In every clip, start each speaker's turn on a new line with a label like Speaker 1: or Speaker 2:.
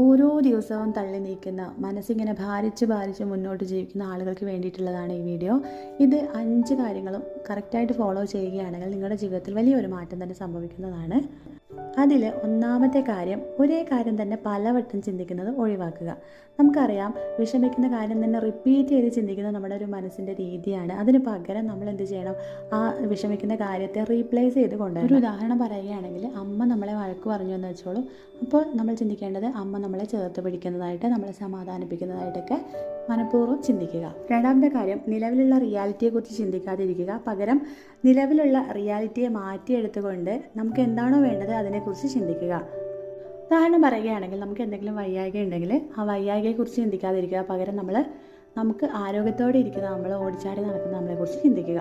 Speaker 1: ഓരോ ദിവസവും തള്ളി നീക്കുന്ന മനസ്സിങ്ങനെ ഭാരിച്ച് മുന്നോട്ട് ജീവിക്കുന്ന ആളുകൾക്ക് വേണ്ടിയിട്ടുള്ളതാണ് ഈ വീഡിയോ. ഇത് 5 കാര്യങ്ങളും കറക്റ്റായിട്ട് ഫോളോ ചെയ്യുകയാണെങ്കിൽ നിങ്ങളുടെ ജീവിതത്തിൽ വലിയൊരു മാറ്റം തന്നെ സംഭവിക്കുന്നതാണ്. അതിൽ ഒന്നാമത്തെ കാര്യം, ഒരേ കാര്യം തന്നെ പലവട്ടം ചിന്തിക്കുന്നത് ഒഴിവാക്കുക. നമുക്കറിയാം, വിഷമിക്കുന്ന കാര്യം തന്നെ റിപ്പീറ്റ് ചെയ്ത് ചിന്തിക്കുന്നത് നമ്മുടെ ഒരു മനസ്സിൻ്റെ രീതിയാണ്. അതിന് പകരം നമ്മൾ എന്ത് ചെയ്യണം, ആ വിഷമിക്കുന്ന കാര്യത്തെ റീപ്ലേസ് ചെയ്ത് കൊണ്ടുവരണം. ഒരു ഉദാഹരണം പറയുകയാണെങ്കിൽ, അമ്മ നമ്മളെ വഴക്ക് പറഞ്ഞു എന്ന് വെച്ചോളൂ. അപ്പോൾ നമ്മൾ ചിന്തിക്കേണ്ടത് അമ്മ നമ്മളെ ചേർത്ത് പിടിക്കുന്നതായിട്ട്, നമ്മളെ സമാധാനിപ്പിക്കുന്നതായിട്ടൊക്കെ മനഃപൂർവ്വം ചിന്തിക്കുക. രണ്ടാമത്തെ കാര്യം, നിലവിലുള്ള റിയാലിറ്റിയെക്കുറിച്ച് ചിന്തിക്കാതിരിക്കുക. പകരം നിലവിലുള്ള റിയാലിറ്റിയെ മാറ്റിയെടുത്തുകൊണ്ട് നമുക്ക് എന്താണോ വേണ്ടത് അതിനെക്കുറിച്ച് ചിന്തിക്കുക. ഉദാഹരണം പറയുകയാണെങ്കിൽ, നമുക്ക് എന്തെങ്കിലും വയ്യായ്ക ഉണ്ടെങ്കിൽ ആ വയ്യായ്കയെക്കുറിച്ച് ചിന്തിക്കാതിരിക്കുക. പകരം നമുക്ക് ആരോഗ്യത്തോടെ ഇരിക്കുന്ന, നമ്മൾ ഓടിച്ചാടി നടക്കുന്ന നമ്മളെക്കുറിച്ച് ചിന്തിക്കുക.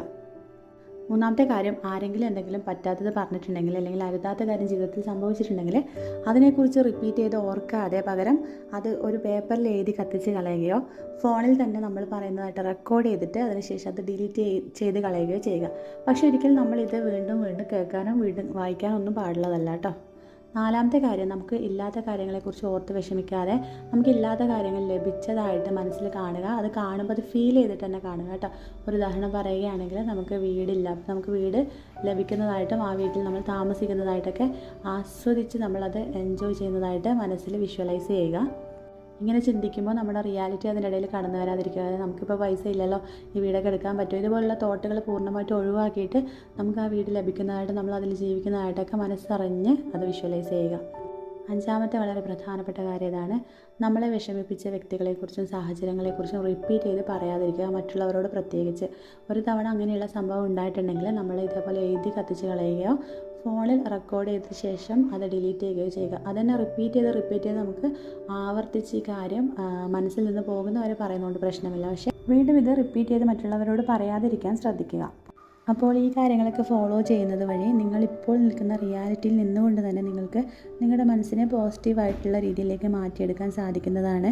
Speaker 1: മൂന്നാമത്തെ കാര്യം, ആരെങ്കിലും എന്തെങ്കിലും പറ്റാത്തത് പറഞ്ഞിട്ടുണ്ടെങ്കിൽ അല്ലെങ്കിൽ അരുതാത്ത കാര്യം ജീവിതത്തിൽ സംഭവിച്ചിട്ടുണ്ടെങ്കിൽ അതിനെക്കുറിച്ച് റിപ്പീറ്റ് ചെയ്ത് ഓർക്കാതെ പകരം അത് ഒരു പേപ്പറിൽ എഴുതി കത്തിച്ച് കളയുകയോ ഫോണിൽ തന്നെ നമ്മൾ പറയുന്നതായിട്ട് റെക്കോർഡ് ചെയ്തിട്ട് അതിനുശേഷം അത് ഡിലീറ്റ് ചെയ്ത് കളയുകയോ ചെയ്യുക. പക്ഷേ ഒരിക്കലും നമ്മളിത് വീണ്ടും കേൾക്കാനോ വായിക്കാനോ ഒന്നും പാടുള്ളതല്ല കേട്ടോ. നാലാമത്തെ കാര്യം, നമുക്ക് ഇല്ലാത്ത കാര്യങ്ങളെക്കുറിച്ച് ഓർത്ത് വിഷമിക്കാതെ നമുക്ക് ഇല്ലാത്ത കാര്യങ്ങൾ ലഭിച്ചതായിട്ട് മനസ്സിൽ കാണുക. അത് കാണുമ്പോൾ അത് ഫീൽ ചെയ്തിട്ട് തന്നെ കാണുക കേട്ടോ. ഒരു ഉദാഹരണം പറയുകയാണെങ്കിൽ, നമുക്ക് വീടില്ല, നമുക്ക് വീട് ലഭിക്കുന്നതായിട്ടും ആ വീട്ടിൽ നമ്മൾ താമസിക്കുന്നതായിട്ടൊക്കെ ആസ്വദിച്ച് നമ്മളത് എൻജോയ് ചെയ്യുന്നതായിട്ട് മനസ്സിൽ വിഷ്വലൈസ് ചെയ്യുക. ഇങ്ങനെ ചിന്തിക്കുമ്പോൾ നമ്മുടെ റിയാലിറ്റി അതിൻ്റെ ഇടയിൽ കടന്നു വരാതിരിക്കുക. അതായത് നമുക്കിപ്പോൾ പൈസ ഇല്ലല്ലോ, ഈ വീടൊക്കെ എടുക്കാൻ പറ്റുമോ, ഇതുപോലുള്ള തോട്ടുകൾ പൂർണ്ണമായിട്ട് ഒഴിവാക്കിയിട്ട് നമുക്ക് ആ വീട് ലഭിക്കുന്നതായിട്ട്, നമ്മൾ അതിൽ ജീവിക്കുന്നതായിട്ടൊക്കെ മനസ്സറിഞ്ഞ് അത് വിഷ്വലൈസ് ചെയ്യുക. അഞ്ചാമത്തെ വളരെ പ്രധാനപ്പെട്ട കാര്യം ഇതാണ്, നമ്മളെ വിഷമിപ്പിച്ച വ്യക്തികളെക്കുറിച്ചും സാഹചര്യങ്ങളെക്കുറിച്ചും റിപ്പീറ്റ് ചെയ്ത് പറയാതിരിക്കുക. മറ്റുള്ളവരോട് പ്രത്യേകിച്ച് ഒരു തവണ അങ്ങനെയുള്ള സംഭവം ഉണ്ടായിട്ടുണ്ടെങ്കിൽ നമ്മൾ ഇതേപോലെ എഴുതി കത്തിച്ച് കളയുകയോ ഫോണിൽ റെക്കോർഡ് ചെയ്ത ശേഷം അത് ഡിലീറ്റ് ചെയ്യുകയോ ചെയ്യുക. അതന്നെ റിപ്പീറ്റ് ചെയ്ത് നമുക്ക് ആവർത്തിച്ച് ഈ കാര്യം മനസ്സിൽ നിന്ന് പോകുന്നവരെ പറയുന്നതുകൊണ്ട് പ്രശ്നമില്ല. പക്ഷേ വീണ്ടും ഇത് റിപ്പീറ്റ് ചെയ്ത് മറ്റുള്ളവരോട് പറയാതിരിക്കാൻ ശ്രദ്ധിക്കുക. അപ്പോൾ ഈ കാര്യങ്ങളൊക്കെ ഫോളോ ചെയ്യുന്നത് വഴി നിങ്ങളിപ്പോൾ നിൽക്കുന്ന റിയാലിറ്റിയിൽ നിന്നുകൊണ്ട് തന്നെ നിങ്ങൾക്ക് നിങ്ങളുടെ മനസ്സിനെ പോസിറ്റീവായിട്ടുള്ള രീതിയിലേക്ക് മാറ്റിയെടുക്കാൻ സാധിക്കുന്നതാണ്.